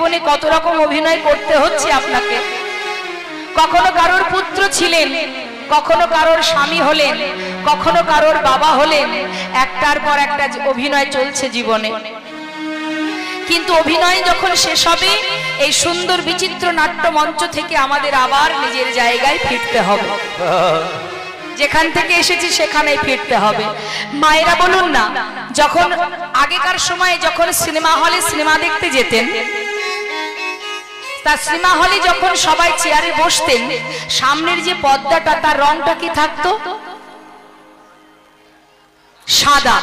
জীবনে কত রকম অভিনয় করতে হচ্ছে আপনাকে। কখনো কারোর পুত্র ছিলেন, কখনো কারোর স্বামী হলেন, কখনো কারোর বাবা হলেন, একটার পর একটা অভিনয় চলছে জীবনে। কিন্তু অভিনয় যখন শেষ হবে, এই সুন্দর বিচিত্র নাট্য মঞ্চ থেকে আমাদের আবার নিজের জায়গায় ফিরতে হবে। যেখান থেকে এসেছি সেখানেই ফিরতে হবে। মায়েরা বলুন না, যখন আগেকার সময়ে যখন সিনেমা হলে সিনেমা দেখতে যেতেন, তা সিনেমা হলে যখন সবাই চেয়ারে বসতেন, সামনের যে পর্দাটা তার রংটা কি থাকতো? সাদা।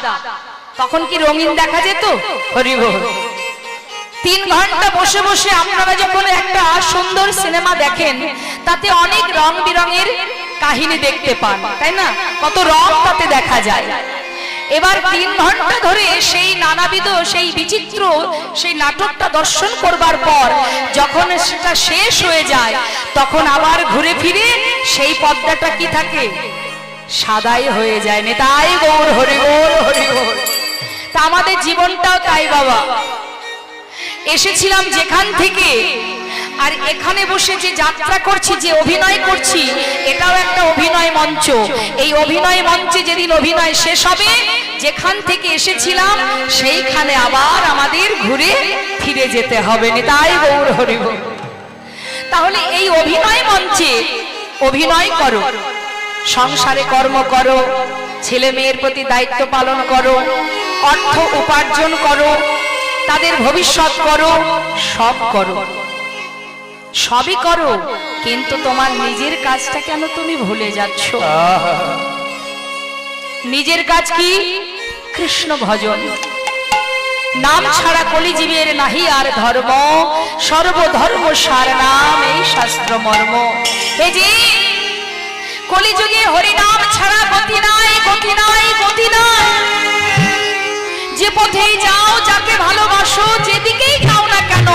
তখন কি রঙিন দেখা যেত? হরি বল। 3 ঘন্টা বসে বসে আপনারা যখন একটা সুন্দর সিনেমা দেখেন, তাতে অনেক রং বিরঙের কাহিনী দেখতে পান, তাই না? কত রং তাতে দেখা যায়। এবার 3 ঘন্টা ধরে সেই নানাবিধ সেই বিচিত্র সেই নাটকটা দর্শন করবার পর যখন সেটা শেষ হয়ে যায়, তখন আবার ঘুরে ফিরে সেই পর্দাটা কি থাকে? সাদাই হয়ে যায়। নেতাই গৌর হরি বল, হরি বল। তা আমাদের জীবনটাও তাই বাবা। এসেছিলাম যেখান থেকে, আর এখানে বসে যে যাত্রা করছি, যে অভিনয় করছি, এটাও একটা অভিনয় মঞ্চ। এই অভিনয় মঞ্চে যেদিন অভিনয় শেষ হবে, যেখান থেকে এসেছিলাম সেইখানে আবার আমাদের ঘুরে ফিরে যেতে হবে। নিতাই গৌর হরি বল। তাহলে এই অভিনয় মঞ্চে অভিনয় করো, সংসারে কর্ম করো, ছেলে মেয়ের প্রতি দায়িত্ব পালন করো, অর্থ উপার্জন করো, তাদের ভবিষ্যৎ করো, সব করো, সবই করো, কিন্তু তোমার নিজের কাজটা কেন তুমি ভুলে যাচ্ছ? নিজের কাজ কি? কৃষ্ণ ভজন। নাম ছাড়া কলিজীবের নাহি আর ধর্ম, সর্বধর্ম সার নাম এই শাস্ত্র মর্ম। এই যে কলিযুগে হরিনাম ছাড়া গতি নাই, গতি নাই, গতি নাই। যে পথেই যাও, যাকে ভালোবাসো, যেদিকেই যাও না কেন,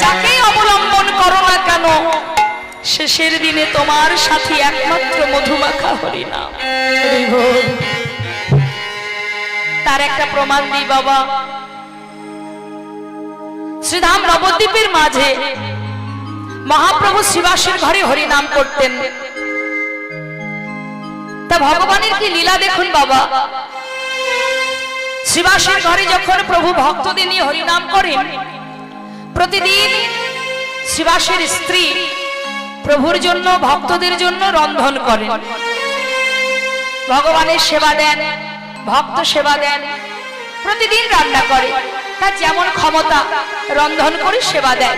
যাকেই অবলম্বন করো না কেন, শেষের দিনে তোমার সাথী একমাত্র মধুমাখা হরিনাম। তার একটা প্রমাণ দিই বাবা। শ্রীধাম নবদ্বীপের মাঝে মহাপ্রভু শ্রীবাসের ঘরে হরিনাম করতেন। তা ভগবানের কি লীলা দেখুন বাবা। শ্রীবাসের ঘরে যখন প্রভু ভক্তদের নিয়ে হরিনাম করেন, প্রতিদিন শ্রীবাসের স্ত্রী প্রভুর জন্য, ভক্তদের জন্য রন্ধন করেন, ভগবানের সেবা দেন, ভক্ত সেবা দেন, প্রতিদিন রান্না করে, তার যেমন ক্ষমতা রন্ধন করে সেবা দেন।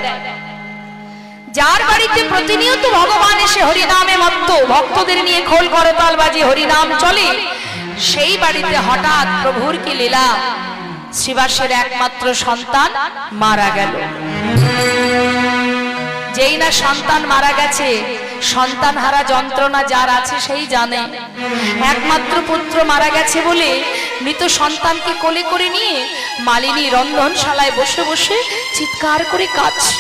যার বাড়িতে প্রতিনিয়ত ভগবান এসে হরিনামে মত্ত, ভক্তদের নিয়ে খোল করতাল বাজি হরিনাম চলে, সেই বাড়িতে হঠাৎ প্রভুর কি লীলা, শ্রীবাসের একমাত্র সন্তান মারা গেল। যেই না সন্তান মারা গেছে, সন্তান হারা যন্ত্রণা যার আছে সেই জানে। একমাত্র পুত্র মারা গেছে বলে মৃত সন্তানকে কোলে করে নিয়ে মালিনী রন্ধনশালায় বসে বসে চিৎকার করে কাঁদছে।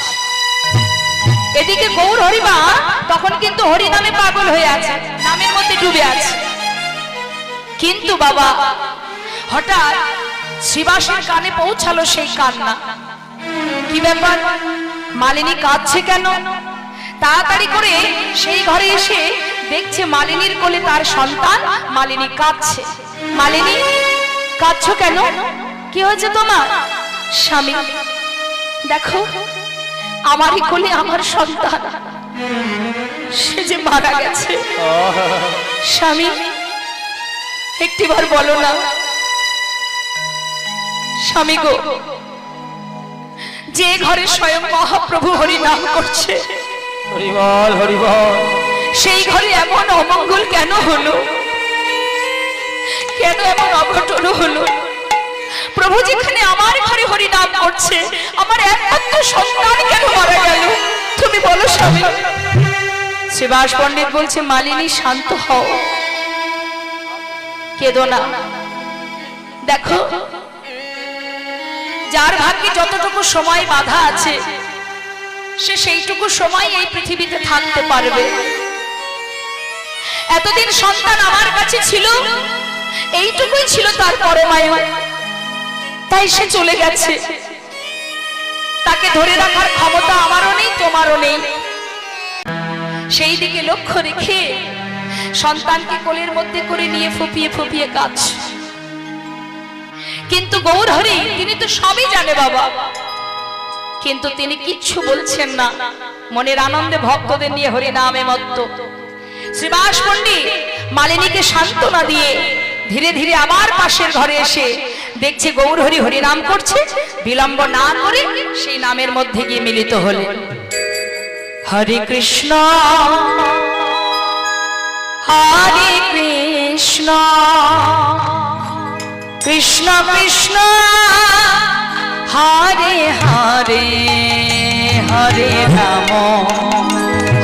এদিকে গৌর হরিমা তখন কিন্তু হরিনামে পাগল হয়ে আছে, নামের মধ্যে ডুবে আছে। কিন্তু বাবা হঠাৎ শ্রীবাসের কানে পৌঁছালো সেই কান্না। কি ব্যাপার, মালিনী কাঁদছে কেন? তাড়াতাড়ি করে সেই ঘরে এসে দেখছে মালিনীর কোলে তার সন্তান, মালিনী কাঁদছে। মালিনী কাঁদছো কেন? কি হয়েছে তোমার? স্বামী দেখো, আমারই কোলে আমার সন্তান, সে যে মারা গেছে। স্বামী একটিবার বলো না। স্বামী গো, যে ঘরে স্বয়ং মহাপ্রভু হরি নাম করছে, হরিবল হরিবল, সেই ঘরে এমন অমঙ্গল কেন হলো? কেন এমন অঘটন হলো? প্রভু যেখানে আমার ঘরে হরি নাম করছে, আমার একমাত্র সন্তান কেন মারা গেল? তুমি বলো স্বামী। শ্রীবাস পণ্ডিত বলছে, মালিনী শান্ত হও, কেঁদো না। দেখো, যার ভাগ্যে যতটুকু সময় বাধা আছে, সে সেইটুকু সময় এই পৃথিবীতে থাকতে পারবে। এতদিন সন্তান আমার কাছে ছিল, এইটুকুই ছিল তার পরমায়ু, তাই সে চলে গেছে। তাকে ধরে রাখার ক্ষমতা আমারও নেই, তোমারও নেই। সেই দিকে লক্ষ্য রেখে সন্তানকে কোলের মধ্যে করে নিয়ে ফুপিয়ে ফুপিয়ে কাঁদছে। কিন্তু গৌরহরি তিনি তো সবই জানে বাবা, কিন্তু তিনি কিচ্ছু বলছেন না, মনের আনন্দে ভক্তদের নিয়ে হরি নামে মত্ত। শ্রীবাস পণ্ডিত মালিনীকে সান্ত্বনা দিয়ে ধীরে ধীরে আবার পাশের ঘরে এসে দেখছে গৌরহরি হরি নাম করছে, বিলম্ব না করে সেই নামের মধ্যে গিয়ে মিলিত হলেন। হরে কৃষ্ণ হরে কৃষ্ণ কৃষ্ণ কৃষ্ণ হরে হরে হরে রাম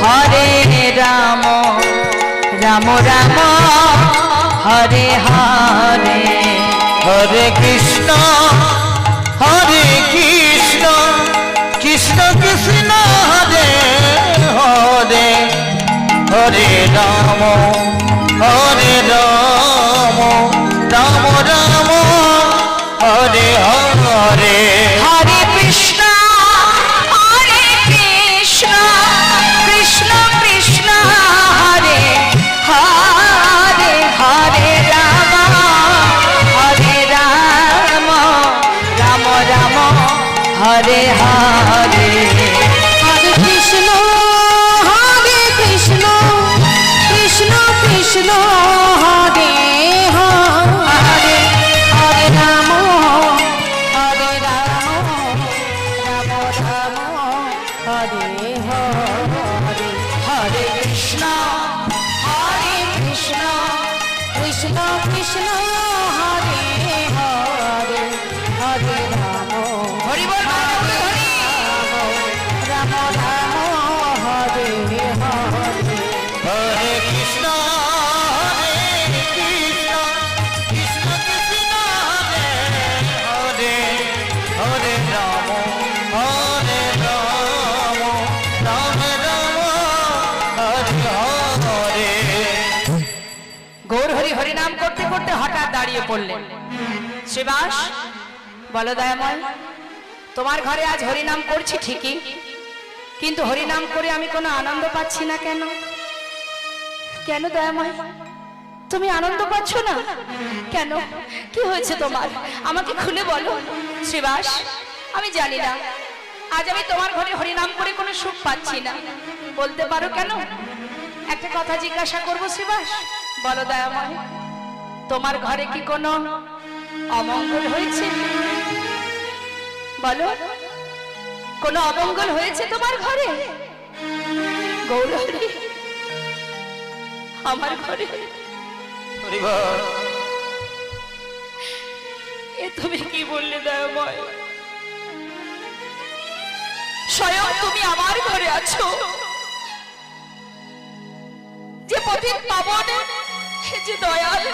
হরে রাম রাম রাম হরে হরে। হরে কৃষ্ণ কৃষ্ণ কৃষ্ণ হরে হরে হরে রাম রাম রাম হরে হরে। হরে কৃষ্ণ কৃষ্ণ কৃষ্ণ কৃষ্ণ হরে হরে হরে রাম রাম রাম হরে হরে। হরে কৃষ্ণ কৃষ্ণ কৃষ্ণ হরে হরে হরে রাম হরে রাম রাম রাম হরে হরে। হরে কৃষ্ণ কৃষ্ণ কৃষ্ণ কৃষ্ণ হরে হরে হরে রাম হরি বল হরি। রাম রাম হরে হরে। হরে কৃষ্ণ কৃষ্ণ কৃষ্ণ হরে হরে হরে রাম রাম হরে হরে। গৌরহরি হরিনাম করতে করতে হঠাৎ দাঁড়িয়ে পড়লেন। শ্রীবাস বলো দয়াময়, তোমার ঘরে আজ হরিনাম করছি ঠিকই, কিন্তু হরিনাম করে আমি কোনো আনন্দ পাচ্ছি না কেন? কেন দয়াময়, তুমি আনন্দ পাচ্ছ না কেন? কি হয়েছে তোমার, আমাকে খুলে বলো। শ্রীবাস আমি জানি না, আজ আমি তোমার ঘরে হরিনাম করে কোনো সুখ পাচ্ছি না। বলতে পারো কেন? একটা কথা জিজ্ঞাসা করবো শ্রীবাস, বলো দয়াময়, তোমার ঘরে কি কোনো অমঙ্গল হয়েছে? বলো, কোনো অমঙ্গল হয়েছে তোমার ঘরে? গৌরহরি আমার ঘরে হরি বল। এ তুমি কি বললে দয়াময়? স্বয়ং তুমি আমার ঘরে আছো, যে পথিক পাবন, যে দয়াল,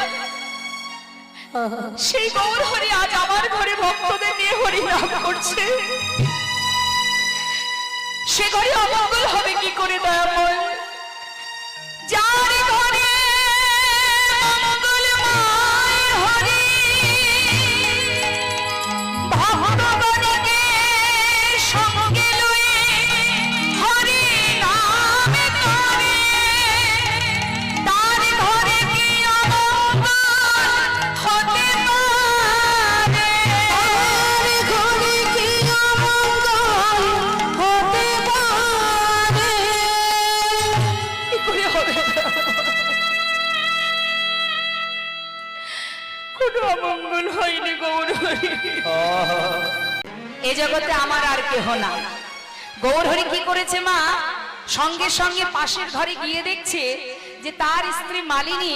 সেই গৌরহরি আজ আমার ঘরে ভক্তদের নিয়ে হরিনাম করছে। সে ঘরে অমঙ্গল হবে কি করে দয়াময়? যার ঘরে মঙ্গলময় হরি, ভক্তগণকে সঙ্গে লয়ে হরি নাম করে, তার ঘরে কি অমঙ্গল হতে পারে? তার ঘরে কি অমঙ্গল হতে পারে? কি করে হবে? কোনো অমঙ্গল হয়নি গৌরহরি। এ জগতে আমার আর কেহ না। গৌরহরি কি করেছে মা, সঙ্গে সঙ্গে পাশের ঘরে গিয়ে দেখছে যে তার স্ত্রী মালিনী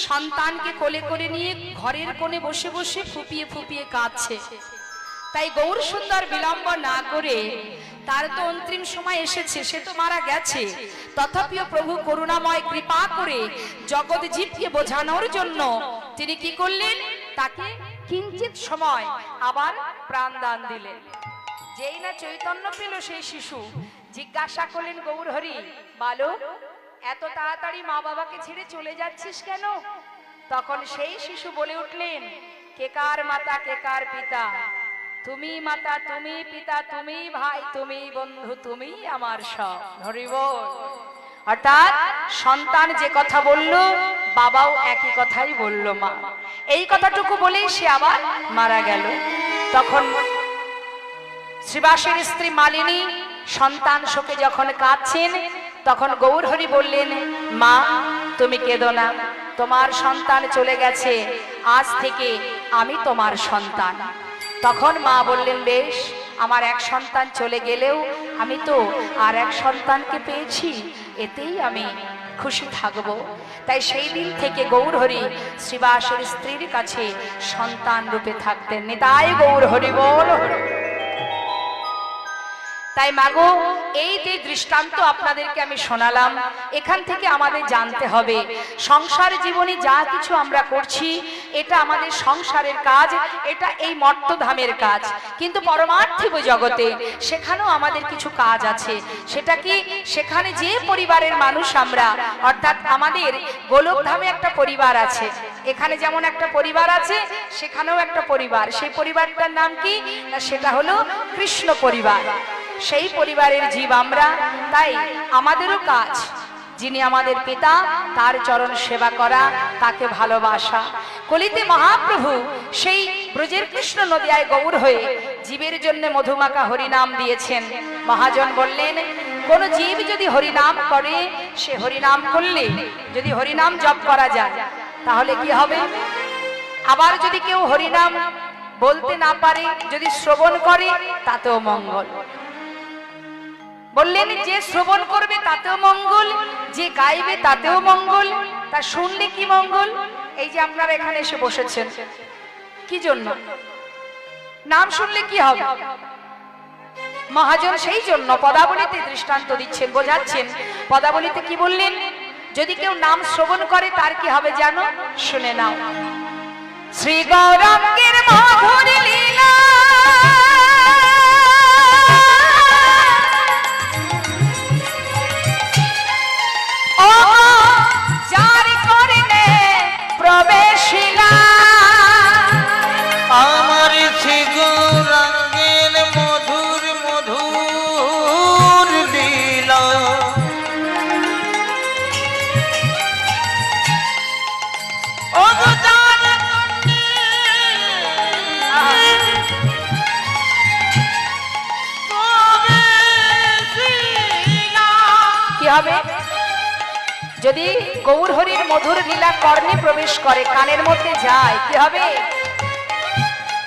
সন্তানকে কোলে করে নিয়ে ঘরের কোণে বসে বসে ফুপিয়ে ফুপিয়ে কাঁদছে। তাই গৌর সুন্দর বিলম্ব না করে, তার তো অন্তিম সময় এসেছে, সে তো মারা গেছে, তথাপিও প্রভু করুণাময় কৃপা করে জগৎ জীবকে বোঝানোর জন্য তিনি কি করলেন, তাকে কিঞ্চিত সময় আবার প্রাণদান দিলেন। যেই না চৈতন্য পেল সেই শিশু জিজ্ঞাসা করলেন, গৌরহরি বালক, এত তাড়াতাড়ি মা বাবাকে ছেড়ে চলে যাচ্ছিস কেন? তখন সেই শিশু বলে উঠলেন, কে কার মাতা কে কার পিতা, তুমি মাতা, তুমি পিতা, তুমি ভাই, তুমি বন্ধু, তুমি আমার সব। হরি বল। অর্থাৎ সন্তান যে কথা বলল, বাবাও একই কথাই বলল মা। এই কথাটুকু বলেই সে আবার মারা গেল। তখন শ্রীবাসের স্ত্রী মালিনী সন্তান শোকে যখন কাঁদছেন, তখন গৌরহরি বললেন, মা তুমি কেঁদো না, তোমার সন্তান চলে গেছে, আজ থেকে আমি তোমার সন্তান। তখন মা বললেন, বেশ, আমার এক সন্তান চলে গেলেও আমি তো আর এক সন্তানকে পেয়েছি, এতেই আমি খুশি থাকব। তাই সেই দিন থেকে গৌরহরি শ্রীবাসের স্ত্রীর কাছে সন্তান রূপে থাকতেন। নিতাই গৌরহরি বল। তাই মাগো, এই যে দৃষ্টান্ত আপনাদেরকে আমি শোনালাম, এখান থেকে আমাদের জানতে হবে সংসার জীবনে যা কিছু আমরা করছি এটা আমাদের সংসারের কাজ, এটা এই মর্তধামের কাজ। কিন্তু পরমার্থিক জগতে সেখানেও আমাদের কিছু কাজ আছে। সেটা কি? সেখানে যে পরিবারের মানুষ আমরা, অর্থাৎ আমাদের গোলকধামে একটা পরিবার আছে। এখানে যেমন একটা পরিবার আছে, সেখানেও একটা পরিবার। সেই পরিবারটার নাম কি? না, সেটা হলো কৃষ্ণ পরিবার। সেই পরিবারের জীব আমরা। তাই আমাদেরও কাজ, যিনি আমাদের পিতা তার চরণ সেবা করা, তাকে ভালোবাসা। কলিতে মহাপ্রভু সেই ব্রজের কৃষ্ণ নদিয়ায় গৌর হয়ে জীবের জন্য মধুমাখা হরিনাম দিয়েছেন। মহাজন বললেন, কোন জীব যদি হরিনাম করে, সে হরিনাম করলে যদি হরিনাম জপ করা যায় তাহলে কি হবে? আবার যদি কেউ হরিনাম বলতে না পারে, যদি শ্রবণ করে, তাতেও মঙ্গল। বললেন, যে শ্রবণ করবে তাতেও মঙ্গল, যে গাইবে তাতেও মঙ্গল। তা শুনলে কি মঙ্গল? এই যে আপনারা এখানে এসে বসেছেন, কি জন্য? নাম শুনলে কি হবে? মহাজন সেই জন্য পদাবলীতে দৃষ্টান্ত দিচ্ছেন, বোঝাচ্ছেন। পদাবলীতে কি বললেন? যদি কেউ নাম শ্রবণ করে তার কি হবে জানো? শুনে নাও। শ্রী গৌরাঙ্গের মধুর লীলা, যার করলে প্রবেশিলা, আমার শ্রী গৌরাঙ্গের মধুর মধুর লীলা, ও গো যার প্রবেশিলা। কি হবে? যদি গৌর হরির মধুর লীলা কর্ণে প্রবেশ করে, কানের মধ্যে যায়, কি হবে?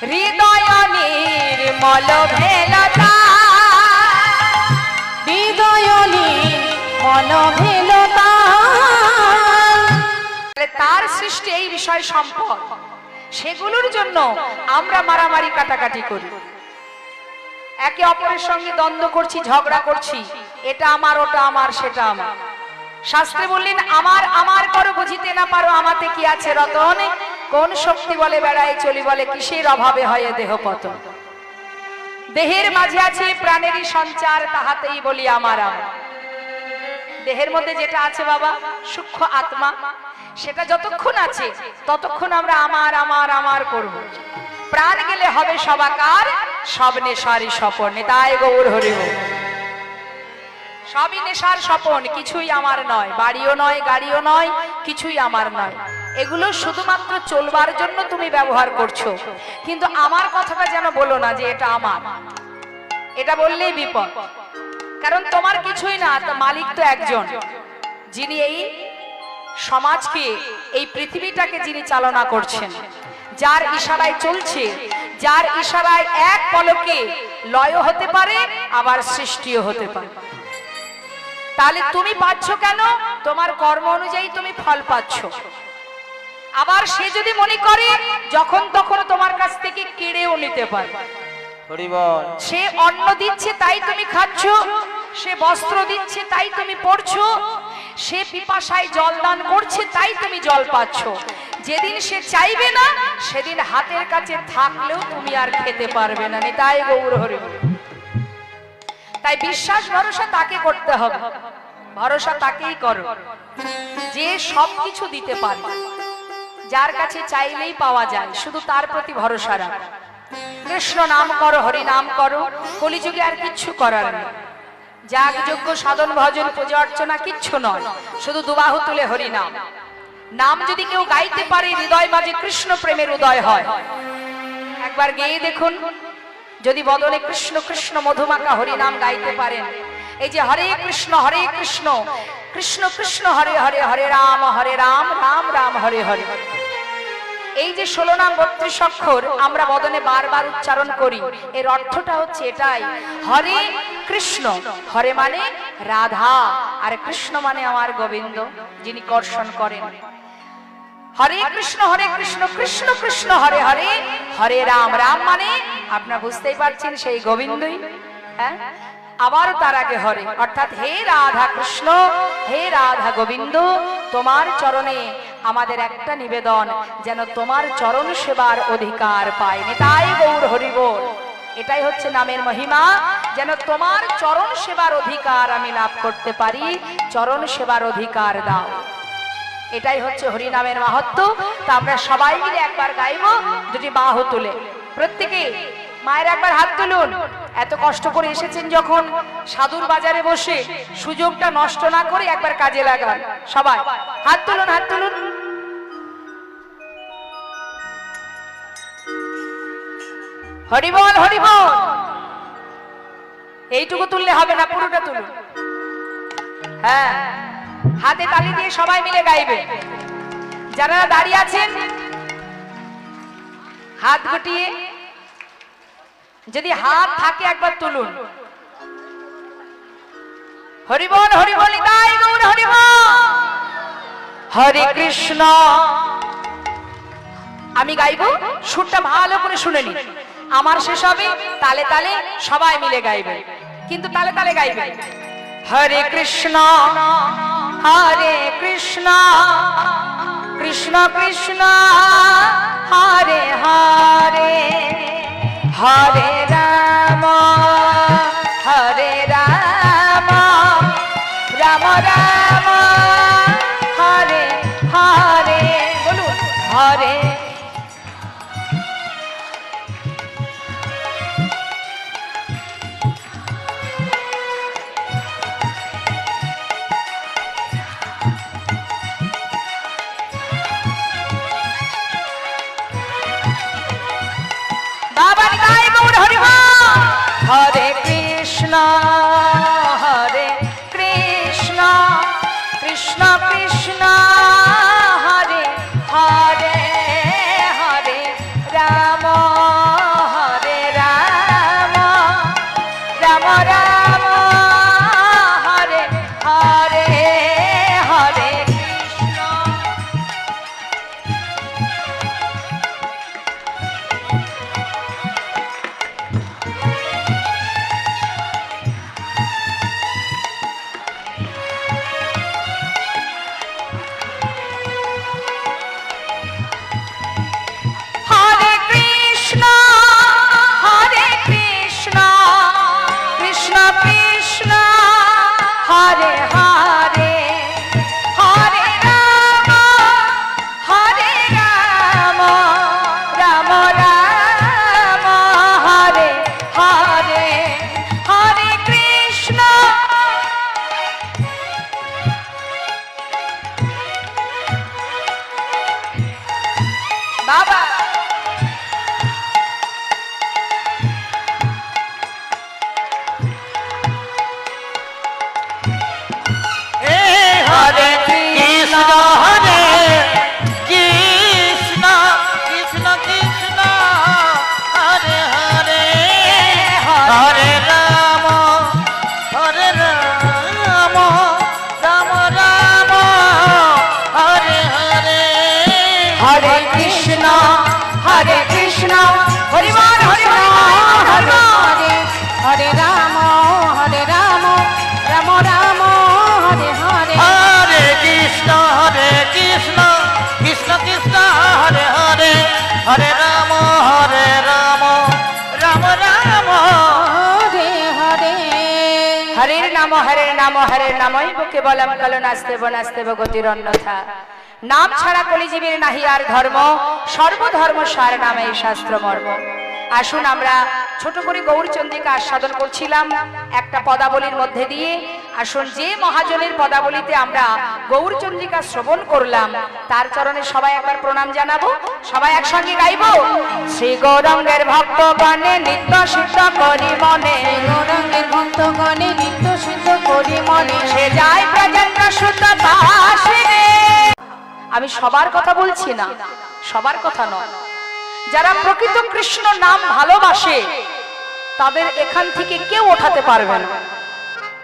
হৃদয় নির্মল ভেলতা, হৃদয় নির্মল ভেলতা। তার সৃষ্টি এই বিষয় সম্পদ, সেগুলোর জন্য আমরা মারামারি কাটাকাটি করি, একে অপরের সঙ্গে দ্বন্দ্ব করছি, ঝগড়া করছি, এটা আমার, ওটা আমার, সেটা আমার। শাস্ত্রে বললেন, আমার আমার করো বুঝিতে না পারো, আমাতে কি আছে রতন, কোন শক্তি বলে বেড়ায় চলি, বলে কিসের অভাবে হয় দেহ পতন। দেহের মাঝে আছে প্রাণেরই সঞ্চার, তাহাতেই বলি আমার আমার। দেহের মধ্যে যেটা আছে বাবা, সূক্ষ্ম আত্মা, সেটা যতক্ষণ আছে ততক্ষণ আমরা আমার আমার আমার করব। প্রাণ গেলে হবে সবাকার, সব নেশারই স্বপন। তাই গৌর হরি বল। সবই নেশার স্বপন, কিছুই আমার নয়, বাড়িও নয়, গাড়িও নয়, কিছুই আমার নয়। এগুলো শুধুমাত্র চলবার জন্য তুমি ব্যবহার করছো, কিন্তু আমার কথাটা যেন বলো না যে এটা আমার। এটা বললেই বিপদ, কারণ তোমার কিছুই না, তো মালিক তো একজন, যিনি এই সমাজকে, এই পৃথিবীটাকে যিনি চালনা করছেন, যার ইশারায় চলছে, যার ইশারায় এক পলকে লয় হতে পারে, আবার সৃষ্টিও হতে পারে। তাহলে তুমি পাচ্ছ কেন? তোমার কর্ম অনুযায়ী তুমি ফল পাচ্ছ। আবার সে যদি মনে করে যখন তখন তোমার কাছ থেকে কেড়েও নিতে পারে। হরি বল। সে অন্ন দিচ্ছে তাই তুমি খাচ্ছ, সে বস্ত্র দিচ্ছে তাই তুমি পরছো, সে পিপাসায় জল দান করছে তাই তুমি জল পাচ্ছ। যেদিন সে চাইবে না, সেদিন হাতের কাছে থাকলেও তুমি আর খেতে পারবে না। তাই গৌর হরি। তাই বিশ্বাস ভরসা তাকে করতে হবে, ভরসা তাকেই করো যে সবকিছু দিতে পারে, যার কাছে চাইলেই পাওয়া যায়, শুধু তার প্রতি ভরসা রাখ। কৃষ্ণ নাম করো, হরি নাম করো। কলিযুগে আর কিচ্ছু করার নেই। যাগ যজ্ঞ সাধন ভজন পূজা অর্চনা কিচ্ছু নয়, শুধু দুবাহু তুলে হরি নাম। নাম যদি কেউ গাইতে পারে, হৃদয় মাঝে কৃষ্ণ প্রেমের উদয় হয়। একবার গেয়ে দেখুন, যদি বদনে কৃষ্ণ কৃষ্ণ মধুমাখা হরি নাম গাইতে পারেন। এই যে হরে কৃষ্ণ কৃষ্ণ কৃষ্ণ হরে হরে, হরে রাম রাম রাম হরে হরে, এই যে 16 নাম 32 অক্ষর আমরা বদনে বারবার উচ্চারণ করি, এর অর্থটা হচ্ছে এটাই, হরে কৃষ্ণ। হরে মানে রাধা, আর কৃষ্ণ মানে আমার গোবিন্দ, যিনি কর্ষণ করেন। হরে কৃষ্ণ কৃষ্ণ কৃষ্ণ হরে হরে, হরে রাম রাম মানে আপনারা বুঝতেই পারছেন সেই গোবিন্দই। হ্যাঁ, আবার তার আগে হরে, অর্থাৎ হে রাধা কৃষ্ণ, হে রাধা গোবিন্দ, তোমার চরণে আমাদের একটা নিবেদন, যেন তোমার চরণ সেবার অধিকার পাই। নিতাই গৌর হরি বল। এটাই হচ্ছে নামের মহিমা, যেন তোমার চরণ সেবার অধিকার আমি লাভ করতে পারি, চরণ সেবার অধিকার দাও। এটাই হচ্ছে হরি নামের মাহাত্ম্য। তা আমরা সবাই মিলে একবার গাইবো, দুটি বাহু তুলে। প্রত্যেকে মায়ের একবার হাত তুলুন। এত কষ্ট করে এসেছেন যখন, সাধুর বাজারে বসে সুযোগটা নষ্ট না করে একবার কাজে লাগান। সবাই হাত তুলুন, হাত তুলুন। হরি বল, হরি বল। এইটুকু তুললে হবে না, পুরোটা তুলুন। হ্যাঁ, হাতে তালি দিয়ে সবাই মিলে গাইবে। যারা দাঁড়িয়ে আছেন হাত গুটিয়ে, যদি হাত থাকে একবার তুলুন। হরি বল, হরি বল, নিতাই গৌর হরি বল। হরে কৃষ্ণ। আমি গাইবো, সুরটা ভালো করে শুনে নিন। আমার শেষ হবে, তালে তালে সবাই মিলে গাইবে, কিন্তু তালে তালে গাইবে। হরে কৃষ্ণ কৃষ্ণ কৃষ্ণ হরে হরে, হরে রাম রাম রাম হরে হরে। বলুন হরে। হরে কৃষ্ণ কৃষ্ণ কৃষ্ণ হরে হরে, হরে রাম রাম রাম হরে হরে, হরে কৃষ্ণ। হরে হরে, হরে রাম রাম রাম হরে হরে, হরে কৃষ্ণ। বাবা হরে কৃষ্ণ কৃষ্ণ কৃষ্ণ হরে হরে, হরে রাম রাম রাম হরে হরে, হরে কৃষ্ণ হরি বল, হরি বল, হরে হরে, হরে রাম রাম রাম হরে হরে। হরে কৃষ্ণ কৃষ্ণ কৃষ্ণ হরে হরে, হরে রাম রাম রাম হরে হরে। হরের নাম হরের নামই বুকে বলম কলো নাস্তেব গতির অন্যথা। নাম ছাড়া কলিজীবীর নাহি আর ধর্ম, সর্বধর্ম সার নামে শাস্ত্র মর্ম। আসুন আমরা ছোট করে গৌরচন্দ্রিকা আস্বাদন করছিলাম একটা পদাবলীর মধ্যে দিয়ে। আসুন যে মহাজনের পদাবলীতে আমরা গৌরচন্দ্রিকা শ্রবণ করলাম তার চরণে সবাই একবার প্রণাম জানাবো, সবাই একসঙ্গে গাইবো। শ্রী গৌরাঙ্গের ভক্তগণে নিত্য সিদ্ধ করি মনে, গৌরাঙ্গের ভক্তগণে নিত্য সিদ্ধ করি মনে, সে যায় ব্রজেন্দ্র শুদ্ধ বাসিনে। আমি সবার কথা বলছি না, সবার কথা নয়, যারা প্রকৃত কৃষ্ণ নাম ভালোবাসে তাদের এখান থেকে কেউ ওঠাতে পারবে না,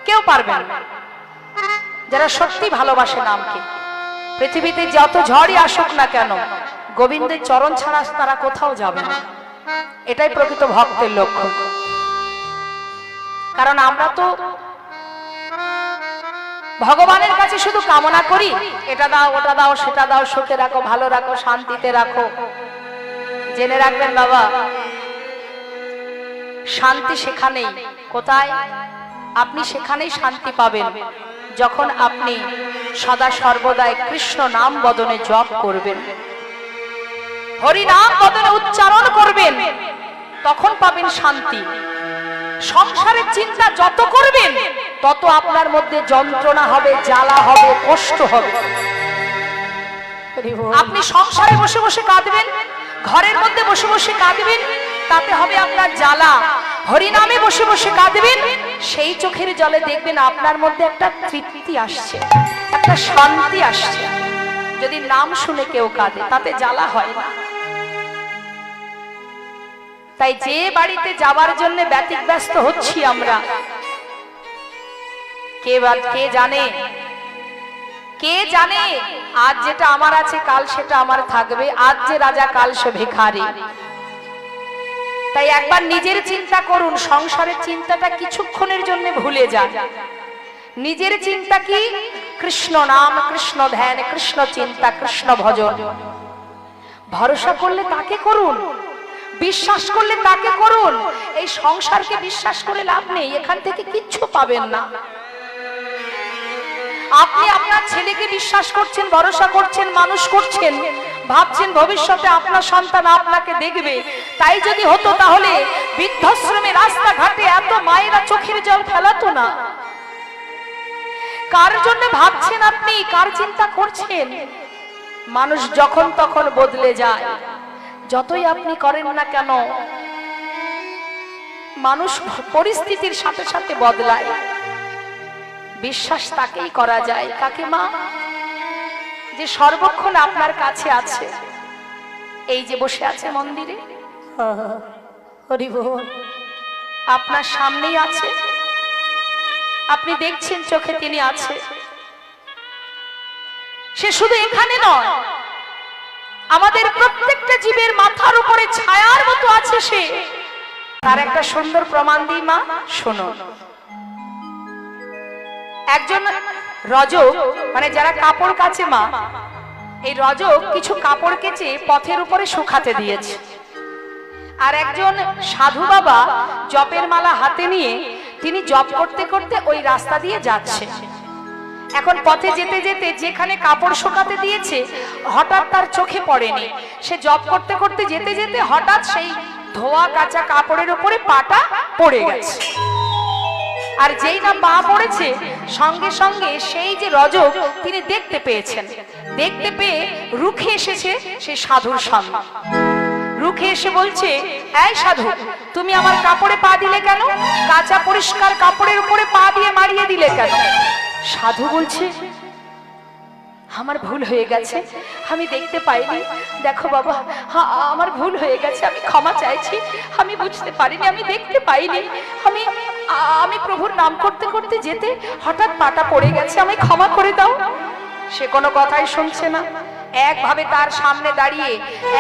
কেউ পারবে না। যারা সত্যি ভালোবাসে নামকে, পৃথিবীতে যত ঝড়ই আসুক না কেন গোবিন্দের চরণ ছাড়া তারা কোথাও যাবে না। এটাই প্রকৃত ভক্তের লক্ষ্য। কারণ আমরা তো ভগবানের কাছে শুধু কামনা করি, এটা দাও ওটা দাও সেটা দাও, সুখে রাখো, ভালো রাখো, শান্তিতে রাখো। জেনে রাখবেন বাবা, শান্তি সেখানেই, কোথায়? আপনি সেখানেই শান্তি পাবেন যখন আপনি সদা সর্বদাই কৃষ্ণ নাম বদনে জপ করবেন, হরি নাম বদনে উচ্চারণ করবেন, তখন পাবেন শান্তি। সংসারের চিন্তা যত করবেন তত আপনার মধ্যে যন্ত্রণা হবে, জ্বালা হবে, কষ্ট হবে। আপনি সংসারে বসে বসে কাঁদবেন, ঘরের মধ্যে বসে বসে কাঁদবেন, তাতে হবে আপনার জ্বালা। হরিনামে বসে বসে কাঁদবেন, সেই চোখের জলে দেখবেন আপনার মধ্যে একটা তৃপ্তি আসছে, একটা শান্তি আসছে। যদি নাম শুনে কেউ কাঁদে তাতে জ্বালা হয় না। তাই যে বাড়িতে যাবার জন্য ব্যতিব্যস্ত হচ্ছি আমরা, কে জানে, কে জানে আজ যেটা আমার আছে কাল সেটা আমার থাকবে, আজ যে রাজা কাল সে ভিখারি। তাই একবার নিজের চিন্তা করুন, সংসারের চিন্তাটা কিছুক্ষণের জন্য ভুলে যান। নিজের চিন্তা কি? কৃষ্ণ নাম, কৃষ্ণ ধ্যান, কৃষ্ণ চিন্তা, কৃষ্ণ ভজন। ভরসা করলে তাকে করুন, বিশ্বাস করলে তাকে করুন। এই সংসারকে বিশ্বাস করে লাভ নেই, এখান থেকে কিচ্ছু পাবেন না। আপনি আপনার ছেলেকে বিশ্বাস করছেন, ভরসা করছেন, মানুষ করছেন, ভাবছেন ভবিষ্যতে আপনার সন্তান আপনাকে দেখবে। তাই যদি হতো তাহলে বৃদ্ধাশ্রমে রাস্তাঘাটে এত মায়েরা চোখের জল ফেলাতো না। কার জন্য ভাবছেন আপনি? কার চিন্তা করছেন? মানুষ যখন তখন বদলে যায়, যতই আপনি করেন না কেন মানুষ পরিস্থিতির সাথে সাথে বদলায়। বিশ্বাস তাকেই করা যায়, কাকে মা? যে সর্বক্ষণ আপনার কাছে আছে, এই যে বসে আছে মন্দিরে, হরি বল, আপনার সামনেই আছে, আপনি দেখছেন চোখে তিনি আছে। সে শুধু এখানে নয়, আমাদের প্রত্যেকটা জীবের মাথার উপরে ছায়ার মতো আছে সে। তার একটা সুন্দর প্রমাণ দিই মা, শোনো। একজন রজক, মানে যারা কাপড় কাচে মা, এই রজক কিছু কাপড় কেচে পথের উপরে শুকাতে দিয়েছে। আর একজন সাধু বাবা জপের মালা হাতে নিয়ে তিনি জপ করতে করতে ওই রাস্তা দিয়ে যাচ্ছে। এখন পথে যেতে যেতে যেখানে কাপড় শুকাতে দিয়েছে হঠাৎ তার চোখে পড়েনি। সে জপ করতে করতে যেতে যেতে হঠাৎ সেই ধোয়া কাঁচা কাপড়ের উপরে পাটা পড়ে গেছে। আর যেই না পা পড়েছে সঙ্গে সঙ্গে সেই যে রজক তিনি দেখতে পেয়েছেন, দেখতে পেয়ে রুখে এসেছে সেই সাধুর সামনে। রুখে এসে বলছে, এই সাধু, তুমি আমার কাপড়ে পা দিলে কেন? কাঁচা পরিষ্কার কাপড়ের উপরে পা দিয়ে মারিয়ে দিলে কেন? সাধু বলছে, আমার ভুল হয়ে গেছে, আমি দেখতে পাইনি। দেখো বাবা, আমার ভুল হয়ে গেছে, আমি ক্ষমা চাইছি, আমি বুঝতে পারিনি, আমি দেখতে পাইনি, আমি প্রভুর নাম করতে করতে যেতে হঠাৎ পাটা পড়ে গেছে, আমি ক্ষমা করে দাও। সে কোনো কথাই শুনছে না, একভাবে তার সামনে দাঁড়িয়ে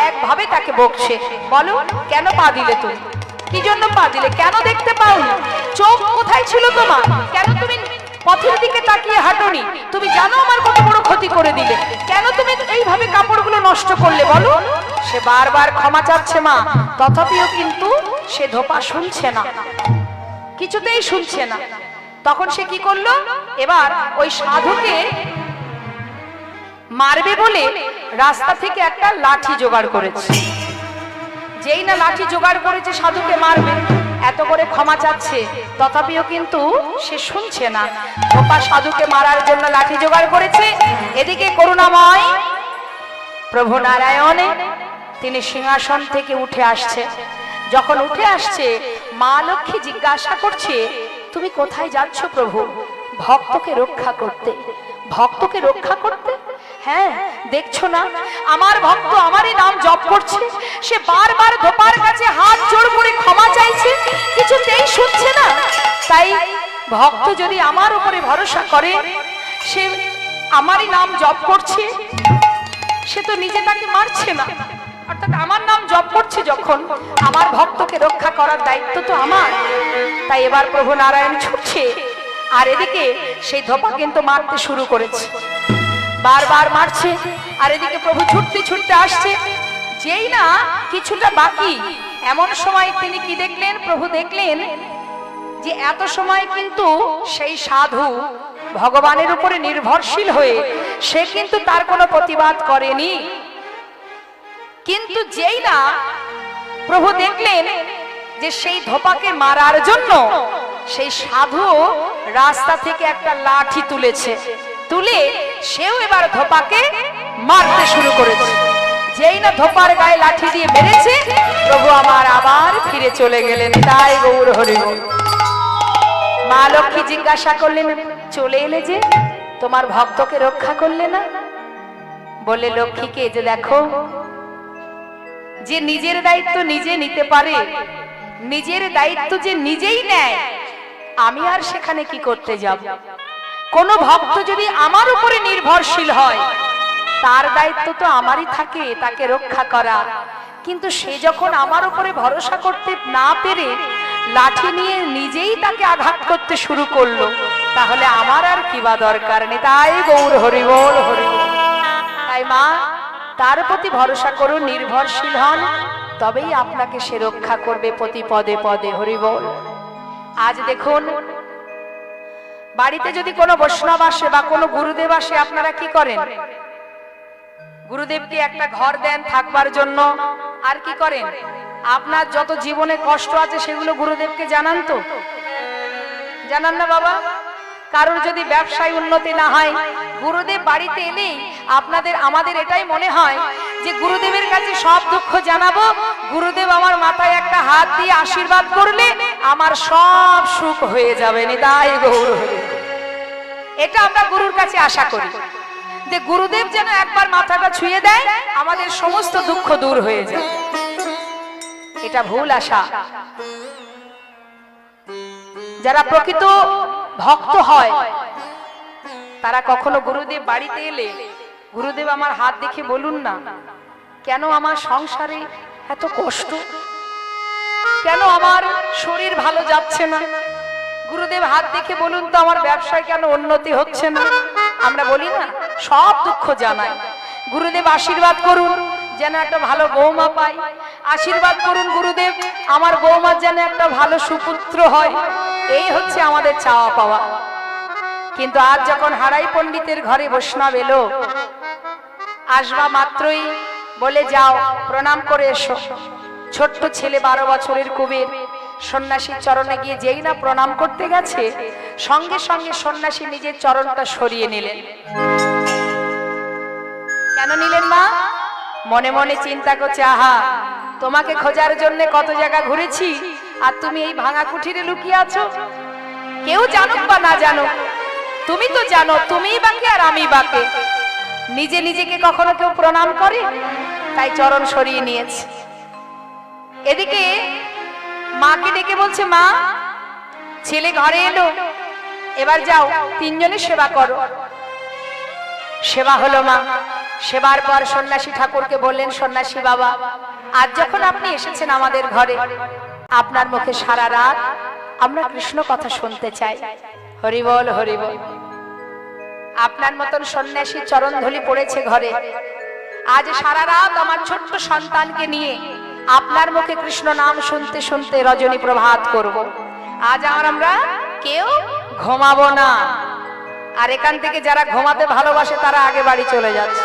একভাবে তাকে বকছে। বলো, কেন পা দিলে তুমি? কি জন্য পা দিলে? কেন দেখতে পাওনি? চোখ কোথায় ছিল তোমার? কেন তুমি পথের দিকে তাকিয়ে হাঁটোনি? তুমি জানো আমার কত বড় ক্ষতি করে দিলে, কেন তুমি এইভাবে কাপড়গুলো নষ্ট করলে? বলো। সে বারবার ক্ষমা চাচ্ছে মা, তথাপিও কিন্তু সে ধোপা শুনছে না, কিছুতেই শুনছে না। তখন সে কি করলো? এবার ওই সাধুকে মারবে বলে রাস্তা থেকে একটা লাঠি জোগাড় করেছে। যেই না লাঠি জোগাড় করেছে সাধুকে মারবে, এত করে ক্ষমা চাচ্ছে, তথাপিও কিন্তু সে শুনছে না। ধোপা সাধুকে মারার জন্য লাঠি জোগাড় করেছে। এদিকে করুণাময় প্রভু নারায়ণ তিনি সিংহাসন থেকে উঠে আসছে। যখন উঠে আসছে, মা লক্ষ্মী জিজ্ঞাসা করছে, তুমি কোথায় যাচ্ছ প্রভু? ভক্তকে রক্ষা করতে। ভক্তকে রক্ষা করতে? হ্যাঁ, দেখছো না আমার ভক্ত আমারই নাম জপ করছে, সে বারবার ধোপার কাছে হাত জোড় করে ক্ষমা চাইছে, কিছুতেই শুনছে না। তাই ভক্ত যদি আমার উপরে ভরসা করে, সে আমারই নাম জপ করছে, সে তো নিজে তাকে মারছে না, অর্থাৎ আমার নাম জপ করছে যখন, আমার ভক্তকে রক্ষা করার দায়িত্ব তো আমার। তাই এবার প্রভু নারায়ণ ছুটছে, আর এদিকে সেই ধোপা কিন্তু মারতে শুরু করেছে, বারবার মারছে। আর এদিকে প্রভু ছুটতে ছুটতে আসছে। যেই না কিছুটা বাকি, এমন সময় তিনি কি দেখলেন? প্রভু দেখলেন যে এত সময় কিন্তু সেই সাধু ভগবানের উপরে নির্ভরশীল হয়ে সে কিন্তু তার কোনো প্রতিবাদ করেনি। কিন্তু যেই না প্রভু দেখলেন যে সেই ধোপাকে মারার জন্য সেই সাধু রাস্তা থেকে একটা লাঠি তুলেছে, তুলে সেও এবার ধোপাকে মারতে শুরু করেছে। যেই না ধোপার গায়ে লাঠি দিয়ে মেরেছে, প্রভু আমার আবার ফিরে চলে গেলেন। তাই গৌর হরি বল। মা লক্ষ্মী জিজ্ঞাসা করলেন, চলে এলে যে, তোমার ভক্তকে রক্ষা করলে না? বলে, লক্ষ্মীকে যে দেখো, যে নিজের দায়িত্ব নিজে নিতে পারে, নিজের দায়িত্ব যে নিজেই নেয়, আমি আর সেখানে কি করতে যাব? কোন ভক্ত যদি আমার উপরে নির্ভরশীল হয়, তার দায়িত্ব তো আমারই থাকে তাকে রক্ষা করা। কিন্তু সে যখন আমার উপরে ভরসা করতে না পেরে লাঠি নিয়ে নিজেই তাকে আঘাত করতে শুরু করলো, তাহলে আমার আর কি বা দরকার নেই। তাই গৌর হরি বল, হরি বল। তাই মা, তার প্রতি ভরসা করুন, নির্ভরশীল হন, তবেই আপনাকে সে রক্ষা করবে প্রতি পদে পদে। হরি বল। আজ দেখুন, বাড়িতে যদি কোনো বৈষ্ণব আসে বা কোনো গুরুদেব আসে, আপনারা কি করেন? গুরুদেবকে একটা ঘর দেন থাকবার জন্য, আর কি করেন? আপনার যত জীবনে কষ্ট আছে সেগুলো গুরুদেবকে জানান তো? জানান না বাবা? কারোর যদি ব্যবসায় উন্নতি না হয়, গুরুদেব বাড়িতে এলেই আমাদের এটাই মনে হয় যে গুরুদেবের কাছে সব দুঃখ জানাবো, গুরুদেব আমার মাথায় একটা হাত দিয়ে আশীর্বাদ করলে আমার সব সুখ হয়ে যাবে। নিতাই গৌর হরি। এটা আমরা গুরুর কাছে আশা করি যে গুরুদেব যেন একবার মাথাটা ছুঁয়ে দেয়, আমাদের সমস্ত দুঃখ দূর হয়ে যায়। এটা ভুল আশা। যারা প্রকৃত ভক্ত হয়, তারা কখনো গুরুদেব বাড়িতে এলে, গুরুদেব আমার হাত দেখে বলুন না, কেন আমার সংসারে এত কষ্ট, কেন আমার শরীর ভালো যাচ্ছে না? গুরুদেব হাত দেখে বলুন তো, আমার ব্যবসায় কেন উন্নতি হচ্ছে না? আমরা বলি না, সব দুঃখ জানাই। গুরুদেব আশীর্বাদ করুন যেন একটা ভালো বৌমা পাই, আশীর্বাদ করুন গুরুদেব আমার বৌমার যেন একটা ভালো সুপুত্র হয়। এই হচ্ছে আমাদের চাওয়া পাওয়া। কিন্তু আজ যখন হারাই পণ্ডিতের ঘরে বৈষ্ণব এলো, আসবা মাত্রই বলে, যাও প্রণাম করে এসো। ছোট্ট ছেলে 12 বছরের কুবের সন্ন্যাসীর চরণে গিয়ে যেই না প্রণাম করতে গেছে, সঙ্গে সঙ্গে সন্ন্যাসী নিজের চরণটা সরিয়ে নিলেন। কেন নিলেন মা? মনে মনে চিন্তা করছে, আহা, তোমাকে খোঁজার জন্য কত জায়গা ঘুরেছি, আর তুমি এই ভাঙা কুঠিরে লুকিয়ে আছো। কেউ জানুক বা না জানুক, তুমি তো জানো তুমিই বাকি আর আমি বাকি। নিজে নিজেকে কখনো কেউ প্রণাম করে? তাই চরণ সরিয়ে নিয়েছে। এদিকে মাকে ডেকে বলছে, মা, ছেলে ঘরে এলো, এবার যাও 3 জনের সেবা করো। সেবা হলো মা। সেবার পর সন্ন্যাসী ঠাকুরকে বললেন, সন্ন্যাসী বাবা, আজ যখন আপনি এসেছেন আমাদের ঘরে, আপনার মুখে সারা রাত আমরা কৃষ্ণ কথা শুনতে চাই। হরি বল, হরি বল। আপনার মতন সন্ন্যাসীর চরণ ধুলি পড়েছে ঘরে, আজ সারা রাত আমার ছোট্ট সন্তানকে নিয়ে আপনার মুখে কৃষ্ণ নাম শুনতে শুনতে রজনী প্রভাত করব। আজ আমরা কেউ ঘুমাবো না। আর এখান থেকে যারা ঘুমাতে ভালোবাসে তারা আগে বাড়ি চলে যাচ্ছে।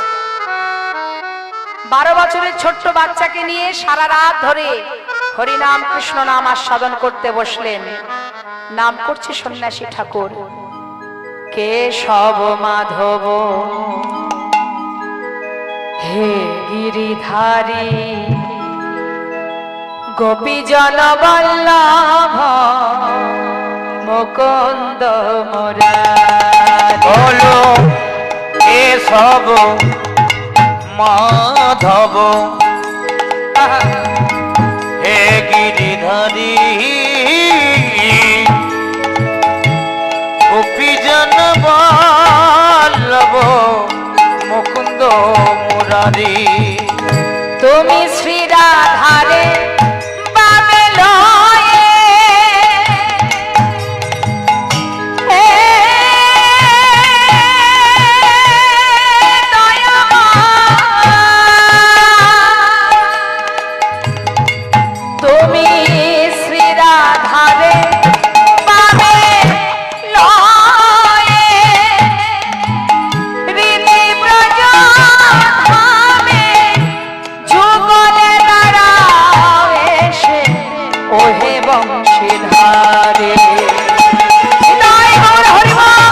12 বছরের ছোট্ট বাচ্চাকে নিয়ে সারা রাত ধরে হরিনাম কৃষ্ণ নাম আস্বাদন করতে বসলেন। নাম করছে সন্ন্যাসী ঠাকুর, কেশব মাধব হে গিরিধারী গোপীজন বল্লভ মুকুন্দ মুরারি। বলো কেশব মাধব হে গিরিধারী গোপীজন বল্লভ মুকুন্দ মুরারি। তুমি শ্রী রাধারে বামে লয়ে হে দয়াময়, তুমি শ্রী রাধারে বামে লয়ে ঋণী ব্রজ ধামে যুগলে দাঁড়াও এসে ওহে বংশীধারে। জয় গৌর হরিবল।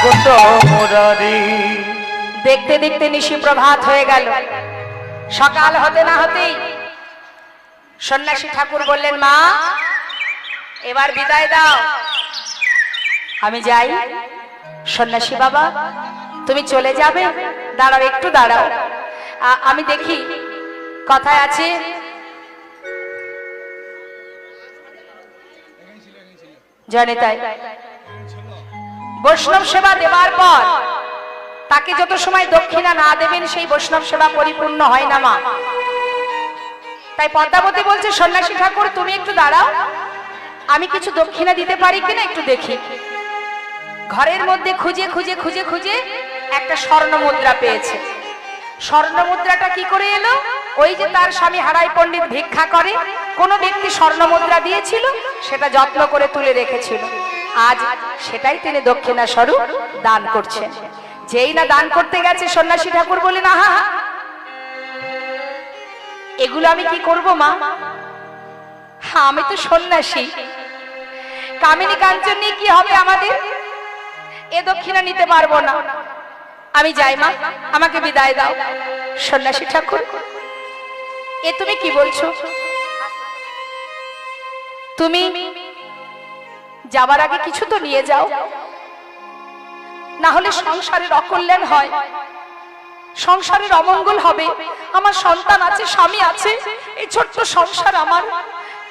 মুকুন্দ মুরারি। দেখতে দেখতে নিশি প্রভাত হয়ে গেল। সকাল হতে না হতেই সন্ন্যাসী ঠাকুর বললেন, মা এবার বিদায় দাও, আমি যাই। সন্ন্যাসী বাবা তুমি চলে যাবে? দাঁড়াও, একটু দাঁড়াও, আমি দেখি। কথায় আছে জানে তাই বৈষ্ণব সেবা দেবার পর তাকে যত সময় দক্ষিণা না দেবেন সেই বৈষ্ণব সেবা পরিপূর্ণ হয় না মা। তাই পদ্মাবতী বলছে, সন্ন্যাসী ঠাকুর তুমি একটু দাঁড়াও, আমি কিছু দক্ষিণা দিতে পারি কিনা একটু দেখি। ঘরের মধ্যে খুঁজে খুঁজে খুঁজে খুঁজে একটা স্বর্ণ মুদ্রা পেয়েছে। স্বর্ণ মুদ্রাটা কি করে এলো? ওই যে তার স্বামী হারাই পণ্ডিত ভিক্ষা করে, কোন ব্যক্তি স্বর্ণ মুদ্রা দিয়েছিল, সেটা যত্ন করে তুলে রেখেছিল। আজ সেটাই তিনি দক্ষিণা স্বরূপ দান করছেন। যেই না দান করতে গেছে, সন্ন্যাসী ঠাকুর বলেন, আহা এগুলো আমি কি করব মা? হ্যাঁ আমি তো সন্ন্যাসী, কামিনী কাঞ্চন নিয়ে কি হবে আমাদের? এ দক্ষিণা নিতে পারবো না, আমি যাই মা, আমাকে বিদায় দাও। সন্ন্যাসী ঠাকুর এ তুমি কি বলছো? তুমি যাবার আগে কিছু তো নিয়ে যাও, না হলে সংসারের অকল্যাণ হয়, সংসারের অমঙ্গল হবে। আমার সন্তান আছে, স্বামী আছে, এই ছোট্ট সংসার আমার,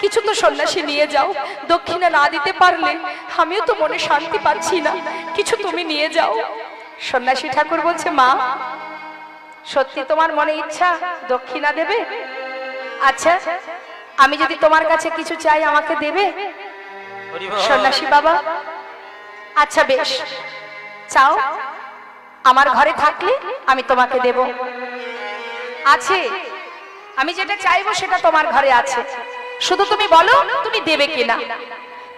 কিছু তো সন্ন্যাসী নিয়ে যাও। দক্ষিণা না দিতে পারলে আমিও তো মনে শান্তি পাচ্ছি না, কিছু তুমি নিয়ে যাও। সন্ন্যাসী ঠাকুর বলছে, মা সত্যি তোমার মনে ইচ্ছা দক্ষিণা দেবে? আচ্ছা আমি যদি তোমার কাছে কিছু চাই আমাকে দেবে? সন্ন্যাসী বাবা আচ্ছা বেশ, চাও, আমার ঘরে থাকলে আমি তোমাকে দেব। আছে, আমি যেটা চাইবো সেটা তোমার ঘরে আছে, শুধু তুমি বলো তুমি দেবে কিনা।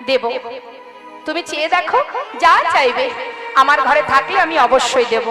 দেব, তুমি চেয়ে দেখো, যা চাইবে আমার ঘরে থাকলে আমি অবশ্যই দেব।